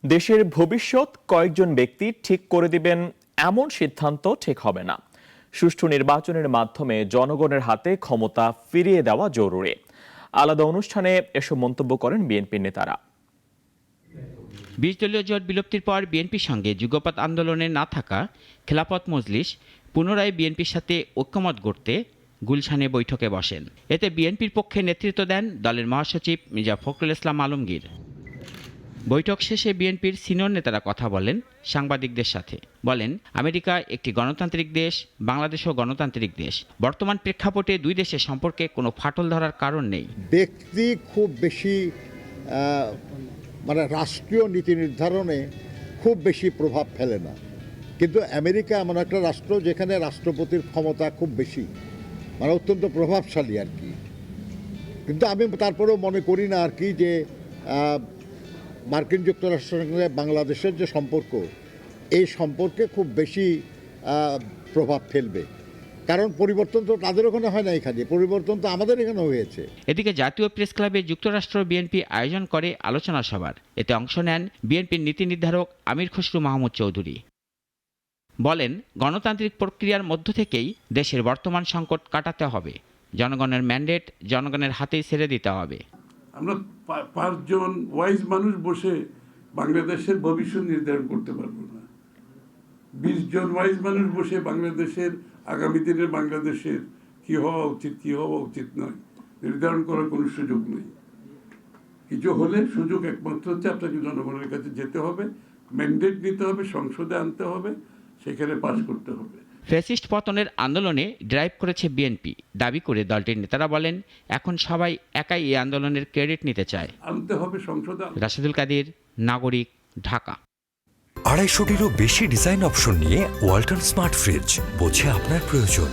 দেশের ভবিষ্যৎ কয়েকজন ব্যক্তি ঠিক করে দিবেন এমন সিদ্ধান্ত ঠিক হবে না। সুষ্ঠু নির্বাচনের মাধ্যমে জনগণের হাতে ক্ষমতা ফিরিয়ে দেওয়া জরুরি। আলাদা অনুষ্ঠানে এসব মন্তব্য করেন বিএনপির নেতারা। ২০ দলীয় জোট বিলুপ্তির পর বিএনপির সঙ্গে যুগপৎ আন্দোলনে না থাকা খেলাফত মজলিস পুনরায় বিএনপির সাথে ঐক্যমত গড়তে গুলশানে বৈঠকে বসেন। এতে বিএনপির পক্ষে নেতৃত্ব দেন দলের মহাসচিব মির্জা ফখরুল ইসলাম আলমগীর। বৈঠক শেষে বিএনপির সিনিয়র নেতারা কথা বলেন সাংবাদিকদের সাথে। বলেন, আমেরিকা একটি গণতান্ত্রিক দেশ, বাংলাদেশও গণতান্ত্রিক দেশ। বর্তমান প্রেক্ষাপটে দুই দেশের সম্পর্কে কোনো ফাটল ধরার কারণ নেই। ব্যক্তি খুব বেশি রাষ্ট্রীয় নীতি নির্ধারণে খুব বেশি প্রভাব ফেলে না, কিন্তু আমেরিকা এমন একটা রাষ্ট্র যেখানে রাষ্ট্রপতির ক্ষমতা খুব বেশি, অত্যন্ত প্রভাবশালী আর কি। কিন্তু আমি তারপরেও মনে করি না আর কি যে মার্কিন যুক্তরাষ্ট্রের সঙ্গে বাংলাদেশের যে সম্পর্ক, এই সম্পর্কে খুব বেশি প্রভাব ফেলবে। কারণ পরিবর্তন তো তাদের ওখানে হয় না, এখানে পরিবর্তন তো আমাদের এখানে হয়েছে। এদিকে জাতীয় প্রেস ক্লাবে যুক্তরাষ্ট্র বিএনপি আয়োজন করে আলোচনা সভার। এতে অংশ নেন বিএনপির নীতি নির্ধারক আমির খসরু মাহমুদ চৌধুরী। বলেন, গণতান্ত্রিক প্রক্রিয়ার মধ্য থেকেই দেশের বর্তমান সংকট কাটাতে হবে। জনগণের ম্যান্ডেট জনগণের হাতেই ছেড়ে দিতে হবে। আমরা 5 জন ওয়াইজ মানুষ বসে বাংলাদেশের ভবিষ্যৎ নির্ধারণ করতে পারবো না। 20 জন ওয়াইজ মানুষ বসে বাংলাদেশের আগামী দিনের বাংলাদেশের কি হওয়া উচিত কি হওয়া উচিত নয় নির্ধারণ করার কোনো সুযোগ নেই। কিছু হলে সুযোগ একমাত্র হচ্ছে আপনাকে জনগণের কাছে যেতে হবে, ম্যান্ডেট নিতে হবে, সংসদে আনতে হবে, সেখানে পাস করতে হবে। ফ্যাসিস্ট পতনের আন্দোলনে ড্রাইভ করেছে বিএনপি দাবি করে দলটির নেতারা বলেন, এখন সবাই একাই এই আন্দোলনের ক্রেডিট নিতে চায়। আনতে হবে সংসদে। রাশেদুল কাদির, নাগরিক, ঢাকা। 250টিরও বেশি ডিজাইন অপশন নিয়ে ওয়ালটন স্মার্ট ফ্রিজ, বোঝে আপনার প্রয়োজন।